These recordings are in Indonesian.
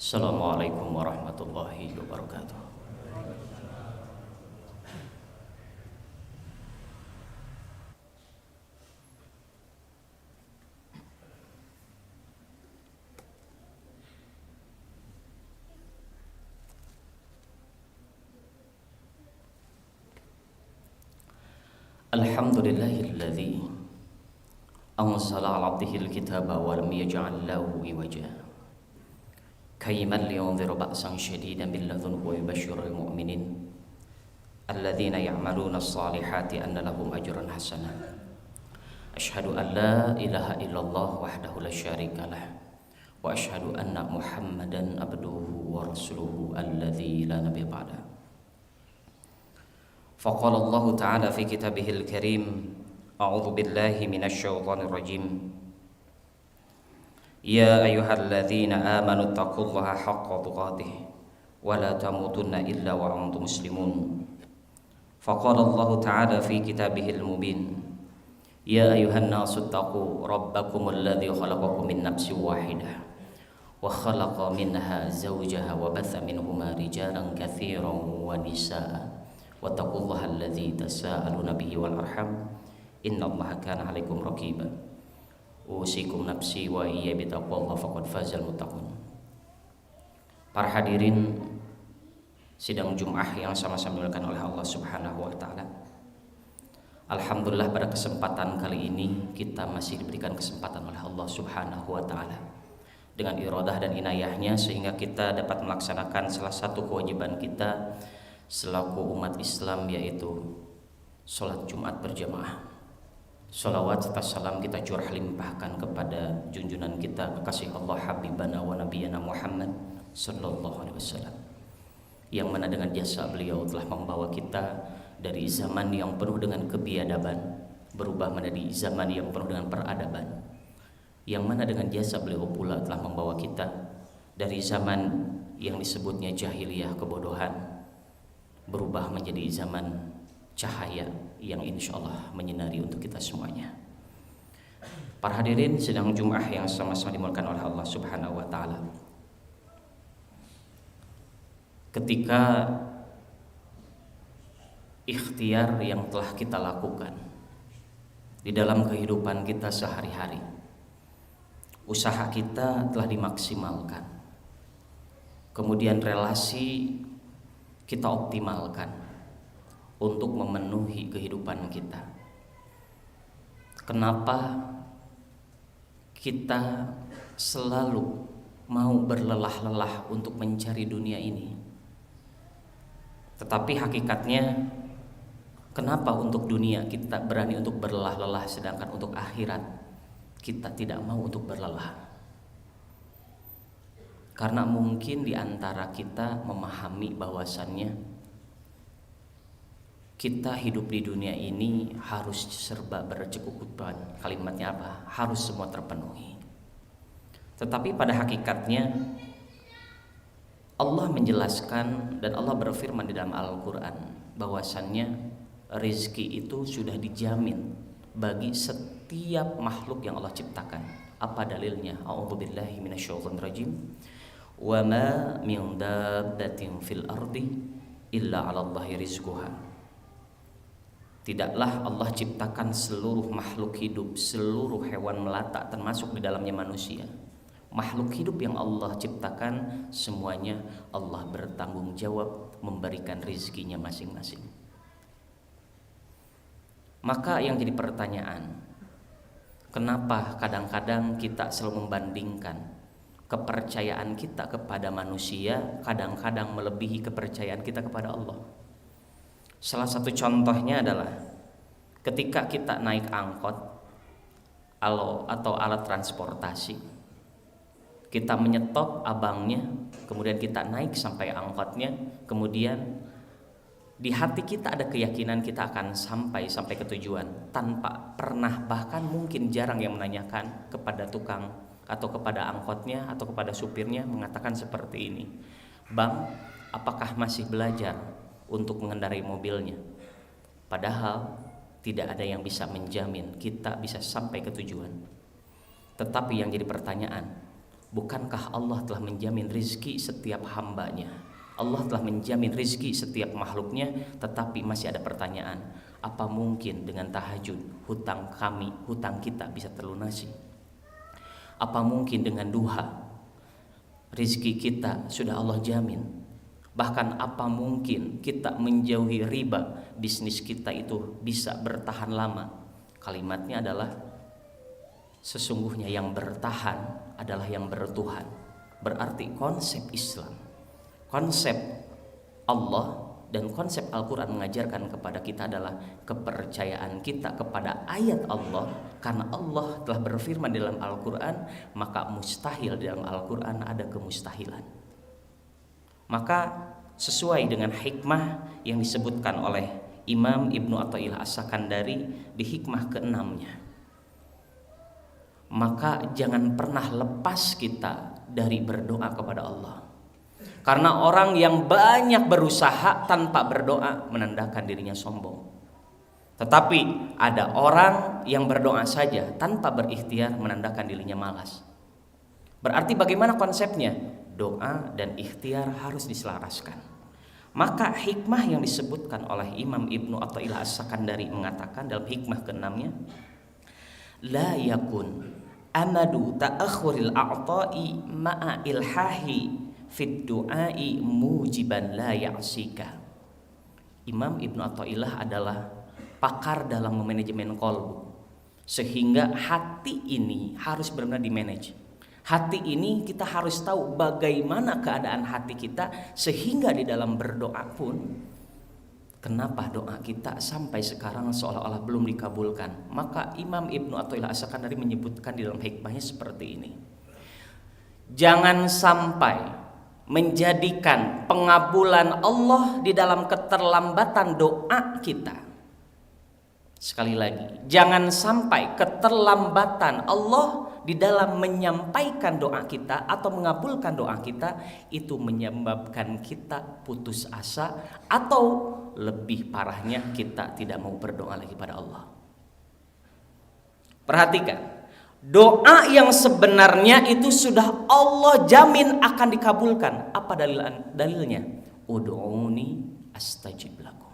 Assalamualaikum warahmatullahi wabarakatuh. Alhamdulillahilladzi anzala 'ala 'abdihil kitaba wa lam yaj'al lahu iwaja. Kayman liyunzira ba'san syadidan min ladunhu wa yubashshirul mu'minin alladzina ya'maluna as-salihati anna lahum ajran hasanan. Asyhadu an la ilaha illallah wahdahu la syarikalah wa asyhadu anna Muhammadan abduhu wa rasuluhu alladzi la nabiyya ba'dahu. Faqala Allah Ta'ala fi kitabihil karim, a'udzu billahi minasy syaithanir rajim. Ya ayyuhalladzina amanu taqullaha haqqa tuqatih wa la tamutunna illa wa antum muslimun. Faqala Allah Ta'ala fi kitabihil mubin, ya ayyuhan nasu taqu rabbakumul ladzi khalaqakum min nafsin wahidah wa khalaqa minha zawjaha wa batha minhuma rijalan katsiran wa nisaa. Wattaqullaha alladzi tasaaluna bihi wal arham innallaha kana 'alaikum raqiba. Usikum nafsi wa iyya bitaqwallahi faqad fazal muttaqun. Para hadirin sidang Jumat yang sama-sama dimuliakan oleh Allah Subhanahu wa taala. Alhamdulillah pada kesempatan kali ini kita masih diberikan kesempatan oleh Allah Subhanahu wa taala dengan iradah dan inayahnya sehingga kita dapat melaksanakan salah satu kewajiban kita selaku umat Islam, yaitu sholat Jumat berjamaah. Sholawat serta salam kita curah limpahkan kepada junjungan kita kekasih Allah Habibana wa Nabiyana Muhammad sallallahu alaihi wasallam, yang mana dengan jasa beliau telah membawa kita dari zaman yang penuh dengan kebiadaban berubah menjadi zaman yang penuh dengan peradaban, yang mana dengan jasa beliau pula telah membawa kita dari zaman yang disebutnya jahiliyah, kebodohan, berubah menjadi zaman cahaya yang insya Allah menyinari untuk kita semuanya. Para hadirin sidang Jumat yang sama-sama dimuliakan oleh Allah Subhanahu wa taala. Ketika ikhtiar yang telah kita lakukan di dalam kehidupan kita sehari-hari, usaha kita telah dimaksimalkan, kemudian relasi kita optimalkan untuk memenuhi kehidupan kita. Kenapa kita selalu mau berlelah-lelah untuk mencari dunia ini? Tetapi hakikatnya, kenapa untuk dunia kita berani untuk berlelah-lelah, sedangkan untuk akhirat kita tidak mau untuk berlelah? Karena mungkin di antara kita memahami bahwasannya kita hidup di dunia ini harus serba berkecukupan. Kalimatnya apa? Harus semua terpenuhi. Tetapi pada hakikatnya Allah menjelaskan dan Allah berfirman di dalam Al-Quran bahwasannya rezeki itu sudah dijamin bagi setiap makhluk yang Allah ciptakan. Apa dalilnya? A'udzubillahi minasyaitonir rajim. Wa ma min dabbatin fil ardi illa 'alallahi rizquha. Tidaklah Allah ciptakan seluruh makhluk hidup, seluruh hewan melata termasuk di dalamnya manusia. Makhluk hidup yang Allah ciptakan semuanya Allah bertanggung jawab memberikan rezekinya masing-masing. Maka yang jadi pertanyaan, kenapa kadang-kadang kita selalu membandingkan kepercayaan kita kepada manusia kadang-kadang melebihi kepercayaan kita kepada Allah? Salah satu contohnya adalah ketika kita naik angkot atau alat transportasi, kita menyetop abangnya, kemudian kita naik sampai angkotnya, kemudian di hati kita ada keyakinan kita akan sampai ke tujuan tanpa pernah, bahkan mungkin jarang yang menanyakan kepada tukang atau kepada angkotnya atau kepada supirnya mengatakan seperti ini, "Bang, apakah masih belajar untuk mengendarai mobilnya?" Padahal tidak ada yang bisa menjamin kita bisa sampai ke tujuan. Tetapi yang jadi pertanyaan, Bukankah Allah telah menjamin rizki setiap hambanya? Allah telah menjamin rizki setiap makhluknya, tetapi masih ada pertanyaan. Apa mungkin dengan tahajud hutang kita bisa terlunasi? Apa mungkin dengan duha rizki kita sudah Allah jamin? Bahkan apa mungkin kita menjauhi riba, bisnis kita itu bisa bertahan lama? Kalimatnya adalah sesungguhnya yang bertahan adalah yang bertuhan. Berarti konsep Islam, konsep Allah dan konsep Al-Quran mengajarkan kepada kita adalah kepercayaan kita kepada ayat Allah. Karena Allah telah berfirman dalam Al-Quran, maka mustahil dalam Al-Quran ada kemustahilan. Maka sesuai dengan hikmah yang disebutkan oleh Imam Ibnu Athaillah As-Sakandari di hikmah ke-6-nya, maka jangan pernah lepas kita dari berdoa kepada Allah. Karena orang yang banyak berusaha tanpa berdoa menandakan dirinya sombong. Tetapi ada orang yang berdoa saja tanpa berikhtiar menandakan dirinya malas. Berarti bagaimana konsepnya? Doa dan ikhtiar harus diselaraskan. Maka hikmah yang disebutkan oleh Imam Ibnu Athaillah As-Sakandari mengatakan dalam hikmah ke-6-nya, la yakun amadu ta'akhuril a'ta'i ma'a ilhahi fid du'ai mujiban la ya'sika. Imam Ibnu Athaillah adalah pakar dalam memanajemen qalbu, sehingga hati ini harus benar-benar dimanage. Hati ini kita harus tahu bagaimana keadaan hati kita, sehingga di dalam berdoa pun, kenapa doa kita sampai sekarang seolah-olah belum dikabulkan? Maka Imam Ibnu Athaillah As-Sakandari menyebutkan di dalam hikmahnya seperti ini. Jangan sampai menjadikan pengabulan Allah di dalam keterlambatan doa kita. Sekali lagi, jangan sampai keterlambatan Allah di dalam menyampaikan doa kita atau mengabulkan doa kita itu menyebabkan kita putus asa, atau lebih parahnya kita tidak mau berdoa lagi pada Allah. Perhatikan, doa yang sebenarnya itu sudah Allah jamin akan dikabulkan. Apa dalilnya? Ud'uni astajib lakum.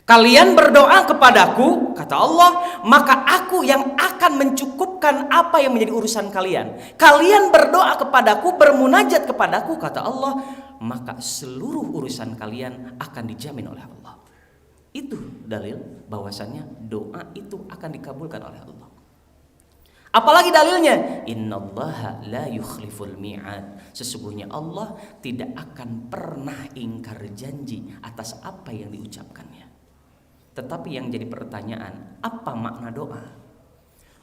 Kalian berdoa kepadaku, kata Allah, maka aku yang akan mencukupkan apa yang menjadi urusan kalian. Kalian berdoa kepadaku, bermunajat kepadaku, kata Allah, maka seluruh urusan kalian akan dijamin oleh Allah. Itu dalil bahwasannya doa itu akan dikabulkan oleh Allah. Apalagi dalilnya, innallaha la yukhliful mi'ad. Sesungguhnya Allah tidak akan pernah ingkar janji atas apa yang diucapkannya. Tetapi yang jadi pertanyaan, apa makna doa?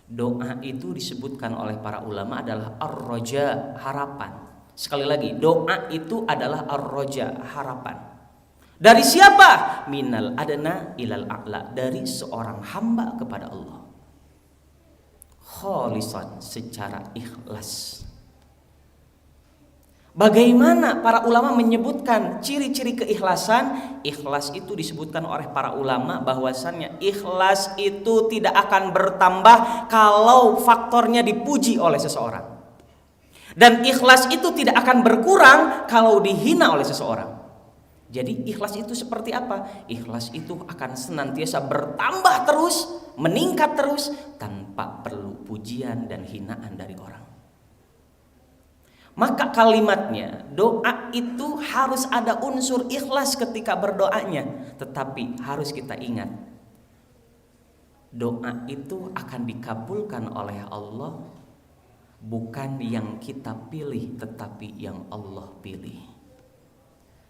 Doa itu disebutkan oleh para ulama adalah ar-raja, harapan. Sekali lagi, doa itu adalah ar-raja, harapan. Dari siapa? Minal adna ilal a'la, dari seorang hamba kepada Allah. Khalisan, secara ikhlas. Bagaimana para ulama menyebutkan ciri-ciri keikhlasan? Ikhlas itu disebutkan oleh para ulama bahwasannya ikhlas itu tidak akan bertambah kalau faktornya dipuji oleh seseorang. Dan ikhlas itu tidak akan berkurang kalau dihina oleh seseorang. Jadi ikhlas itu seperti apa? Ikhlas itu akan senantiasa bertambah terus, meningkat terus tanpa perlu pujian dan hinaan dari orang. Maka kalimatnya, doa itu harus ada unsur ikhlas ketika berdoanya. Tetapi harus kita ingat, doa itu akan dikabulkan oleh Allah, bukan yang kita pilih, tetapi yang Allah pilih.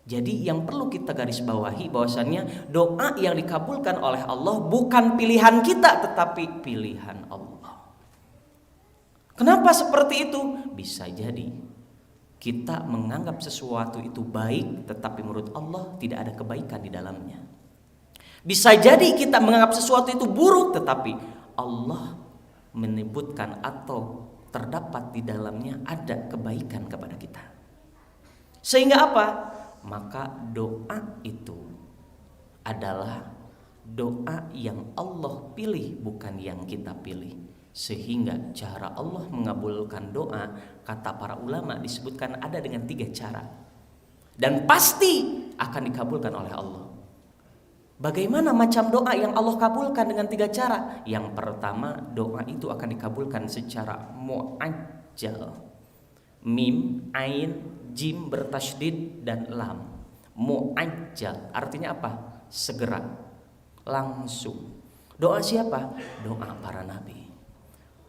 Jadi yang perlu kita garis bawahi bahwasannya doa yang dikabulkan oleh Allah bukan pilihan kita, tetapi pilihan Allah. Kenapa seperti itu? Bisa jadi kita menganggap sesuatu itu baik, tetapi menurut Allah tidak ada kebaikan di dalamnya. Bisa jadi kita menganggap sesuatu itu buruk, tetapi Allah menyebutkan atau terdapat di dalamnya ada kebaikan kepada kita. Sehingga apa? Maka doa itu adalah doa yang Allah pilih, bukan yang kita pilih. Sehingga cara Allah mengabulkan doa, kata para ulama disebutkan ada dengan 3 cara. Dan pasti akan dikabulkan oleh Allah. Bagaimana macam doa yang Allah kabulkan dengan 3 cara? Yang pertama, doa itu akan dikabulkan secara mu'ajjal. Mim, ain, jim bertasydid dan lam. Mu'ajjal artinya apa? Segera, langsung. Doa siapa? Doa para nabi,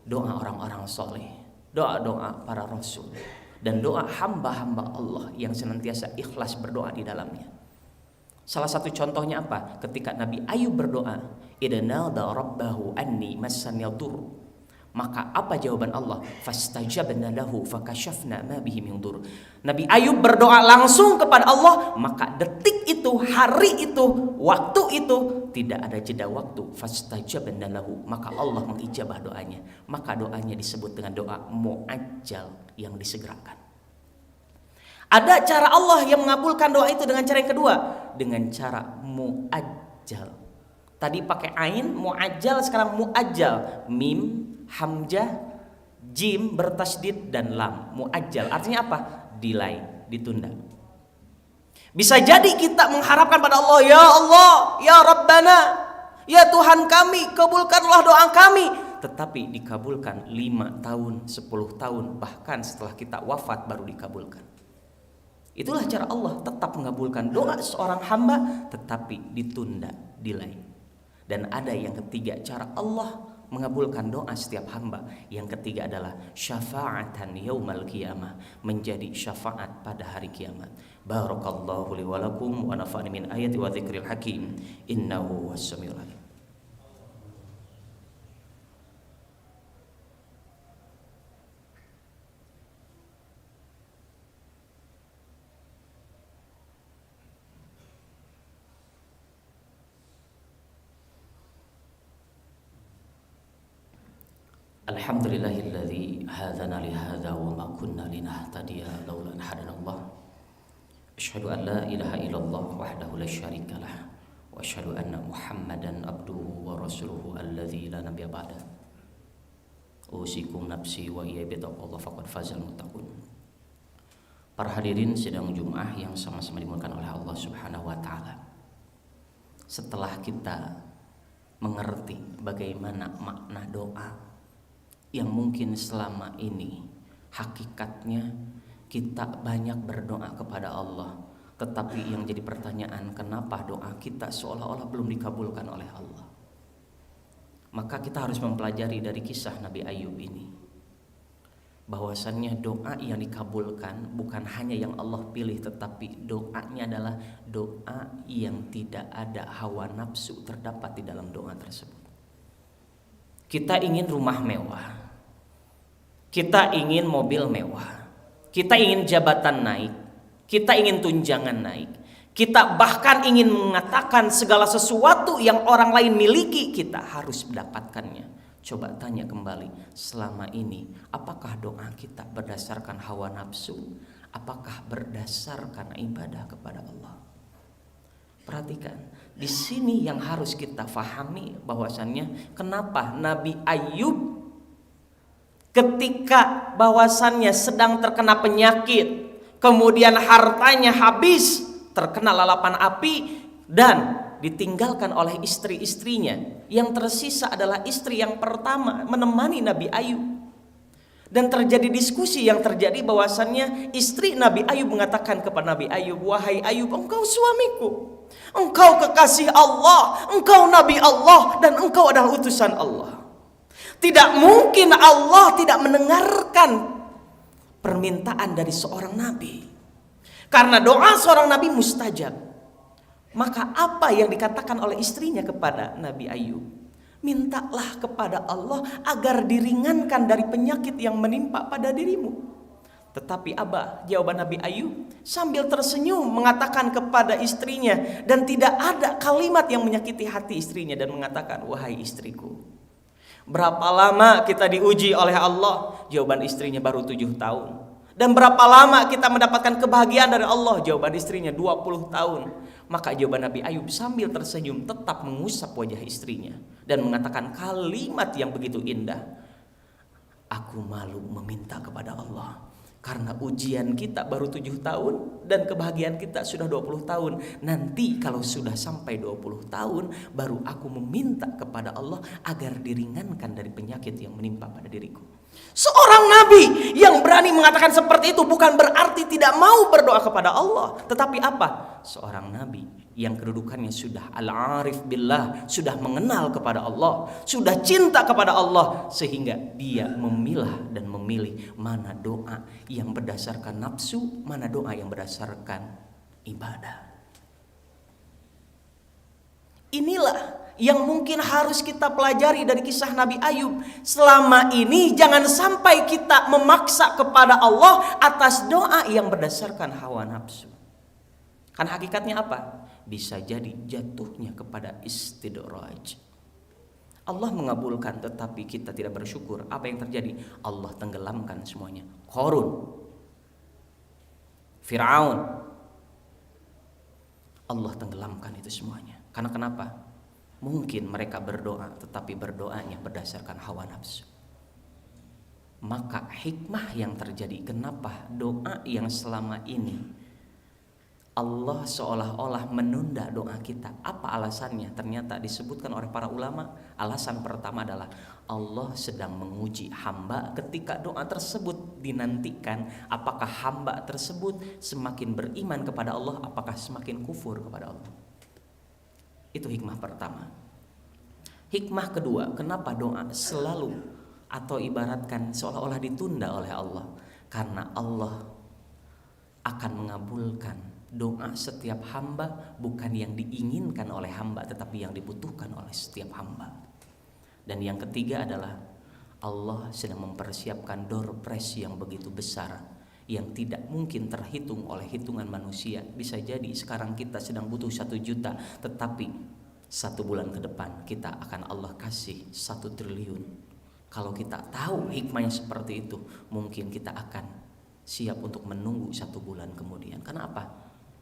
doa orang-orang soleh, doa-doa para rasul, dan doa hamba-hamba Allah yang senantiasa ikhlas berdoa di dalamnya. Salah satu contohnya apa? Ketika Nabi Ayub berdoa, idnada rabbahu anni massani yadur. Maka apa jawaban Allah? Fastajabna lahu fakashafna ma bihi min dur. Nabi Ayub berdoa langsung kepada Allah, maka detik itu, hari itu, waktu itu tidak ada jeda waktu. Fastajabna lahu, maka Allah mengijabah doanya. Maka doanya disebut dengan doa mu'ajjal, yang disegerakan. Ada cara Allah yang mengabulkan doa itu dengan cara yang kedua, dengan cara mu'ajjal. Tadi pakai ain mu'ajjal, sekarang mu'ajjal. Mim, hamzah, jim bertasydid dan lam. Mu'ajjal artinya apa? Delay, ditunda. Bisa jadi kita mengharapkan pada Allah, ya Allah, ya Rabbana, ya Tuhan kami, kabulkanlah doa kami. Tetapi dikabulkan 5 tahun, 10 tahun, bahkan setelah kita wafat baru dikabulkan. Itulah cara Allah tetap mengabulkan doa seorang hamba, tetapi ditunda, delay. Dan ada yang ketiga, cara Allah mengabulkan doa setiap hamba. Yang ketiga adalah syafa'atan yaumal qiyamah, menjadi syafaat pada hari kiamat. Barakallahu li wa lakum wa nafa'ani min ayati wa dzikril hakim. Innahu was-sami'ul alim. Alhamdulillahilladzi hadana li hadza wa ma kunna linahtadiya laula an hadanallah. Asyhadu an la ilaha illallah wahdahu la syarikalah wa asyhadu anna Muhammadan abduhu wa rasuluhu alladzi la nabiyya ba'da. Usikum nafsi wa iyya bi taqwallah faqad fazal muttaqun. Para hadirin sidang Jumat yang sama-sama dimuliakan oleh Allah Subhanahu wa taala. Setelah kita mengerti bagaimana makna doa yang mungkin selama ini hakikatnya kita banyak berdoa kepada Allah, tetapi yang jadi pertanyaan, kenapa doa kita seolah-olah belum dikabulkan oleh Allah? Maka kita harus mempelajari dari kisah Nabi Ayub ini, bahwasannya doa yang dikabulkan bukan hanya yang Allah pilih, tetapi doanya adalah doa yang tidak ada hawa nafsu terdapat di dalam doa tersebut. Kita ingin rumah mewah, kita ingin mobil mewah, kita ingin jabatan naik, kita ingin tunjangan naik, kita bahkan ingin mengatakan segala sesuatu yang orang lain miliki kita harus mendapatkannya. Coba tanya kembali, selama ini apakah doa kita berdasarkan hawa nafsu? Apakah berdasarkan ibadah kepada Allah? Perhatikan, di sini yang harus kita fahami bahwasannya kenapa Nabi Ayub ketika bahwasannya sedang terkena penyakit, kemudian hartanya habis, terkena lalapan api, dan ditinggalkan oleh istri-istrinya. Yang tersisa adalah istri yang pertama menemani Nabi Ayub. Dan terjadi diskusi yang terjadi bahwasannya istri Nabi Ayub mengatakan kepada Nabi Ayub, wahai Ayub, engkau suamiku, engkau kekasih Allah, engkau Nabi Allah, dan engkau adalah utusan Allah. Tidak mungkin Allah tidak mendengarkan permintaan dari seorang nabi, karena doa seorang nabi mustajab. Maka apa yang dikatakan oleh istrinya kepada Nabi Ayub? Mintalah kepada Allah agar diringankan dari penyakit yang menimpa pada dirimu. Tetapi Abah, jawaban Nabi Ayub sambil tersenyum mengatakan kepada istrinya, dan tidak ada kalimat yang menyakiti hati istrinya, dan mengatakan, wahai istriku, berapa lama kita diuji oleh Allah? Jawaban istrinya baru 7 tahun. Dan berapa lama kita mendapatkan kebahagiaan dari Allah? Jawaban istrinya 20 tahun. Maka jawaban Nabi Ayub sambil tersenyum tetap mengusap wajah istrinya dan mengatakan kalimat yang begitu indah. Aku malu meminta kepada Allah. Karena ujian kita baru 7 tahun dan kebahagiaan kita sudah 20 tahun. Nanti kalau sudah sampai 20 tahun baru aku meminta kepada Allah agar diringankan dari penyakit yang menimpa pada diriku. Seorang nabi yang berani mengatakan seperti itu bukan berarti tidak mau berdoa kepada Allah. Tetapi apa? Seorang nabi yang kedudukannya sudah al-arif billah, sudah mengenal kepada Allah, sudah cinta kepada Allah, sehingga dia memilah dan memilih mana doa yang berdasarkan nafsu, mana doa yang berdasarkan ibadah. Inilah yang mungkin harus kita pelajari dari kisah Nabi Ayub. Selama ini jangan sampai kita memaksa kepada Allah atas doa yang berdasarkan hawa nafsu. Kan hakikatnya apa? Bisa jadi jatuhnya kepada istidraj. Allah mengabulkan tetapi kita tidak bersyukur. Apa yang terjadi? Allah tenggelamkan semuanya. Qarun, Fir'aun, Allah tenggelamkan itu semuanya. Karena kenapa? Mungkin mereka berdoa tetapi berdoanya berdasarkan hawa nafsu. Maka hikmah yang terjadi, kenapa doa yang selama ini Allah seolah-olah menunda doa kita? Apa alasannya? Ternyata disebutkan oleh para ulama. Alasan pertama adalah Allah sedang menguji hamba. Ketika doa tersebut dinantikan, apakah hamba tersebut semakin beriman kepada Allah, apakah semakin kufur kepada Allah. Itu hikmah pertama. Hikmah kedua, kenapa doa selalu atau ibaratkan seolah-olah ditunda oleh Allah? Karena Allah akan mengabulkan doa setiap hamba, bukan yang diinginkan oleh hamba tetapi yang dibutuhkan oleh setiap hamba. Dan yang ketiga adalah Allah sedang mempersiapkan door prize yang begitu besar, yang tidak mungkin terhitung oleh hitungan manusia. Bisa jadi sekarang kita sedang butuh 1 juta, tetapi 1 bulan ke depan kita akan Allah kasih 1 triliun. Kalau kita tahu hikmahnya seperti itu, mungkin kita akan siap untuk menunggu 1 bulan kemudian. Karena apa?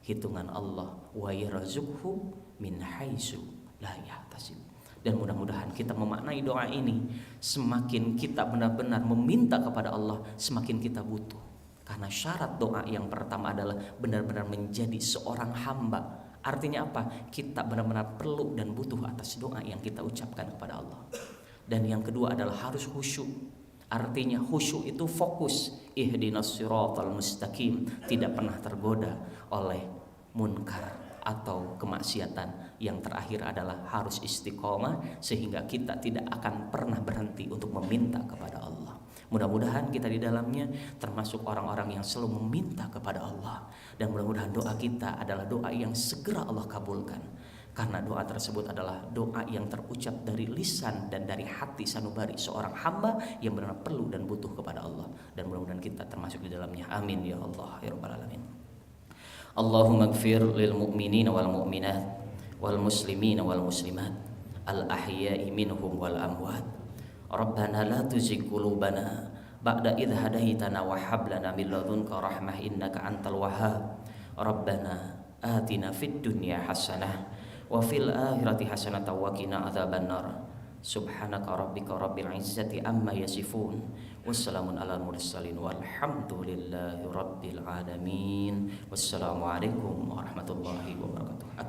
Hitungan Allah, wa yarzuqhu min haitsu la yahtasib. Dan mudah-mudahan kita memaknai doa ini, semakin kita benar-benar meminta kepada Allah, semakin kita butuh. Karena syarat doa yang pertama adalah benar-benar menjadi seorang hamba. Artinya apa? Kita benar-benar perlu dan butuh atas doa yang kita ucapkan kepada Allah. Dan yang kedua adalah harus khusyuk. Artinya khusyuk itu fokus, ihdinas siratal mustaqim, tidak pernah tergoda oleh munkar atau kemaksiatan. Yang terakhir adalah harus istiqomah, sehingga kita tidak akan pernah berhenti untuk meminta kepada Allah. Mudah-mudahan kita di dalamnya termasuk orang-orang yang selalu meminta kepada Allah, dan mudah-mudahan doa kita adalah doa yang segera Allah kabulkan. Karena doa tersebut adalah doa yang terucap dari lisan dan dari hati sanubari seorang hamba yang benar perlu dan butuh kepada Allah. Dan mudah-mudahan kita termasuk di dalamnya. Amin ya Allah ya Rabbal Alamin. Allahumma gfir lil mu'minin wal mu'minat wal muslimin wal muslimat al ahya'i minhum wal amwat. Rabbana la tuzigh qulubana ba'da idh hadaitana wa hab lana min ladunka rahmah innaka antal wahhab. Rabbana atina fid dunya hasanah wa fil akhirati hasanatan wa qina adzabannar. Subhanaka rabbika rabbil izzati amma yasifun. Wassalamun alal mursalin walhamdulillahi rabbil alamin. Wassalamualaikum warahmatullahi wabarakatuh.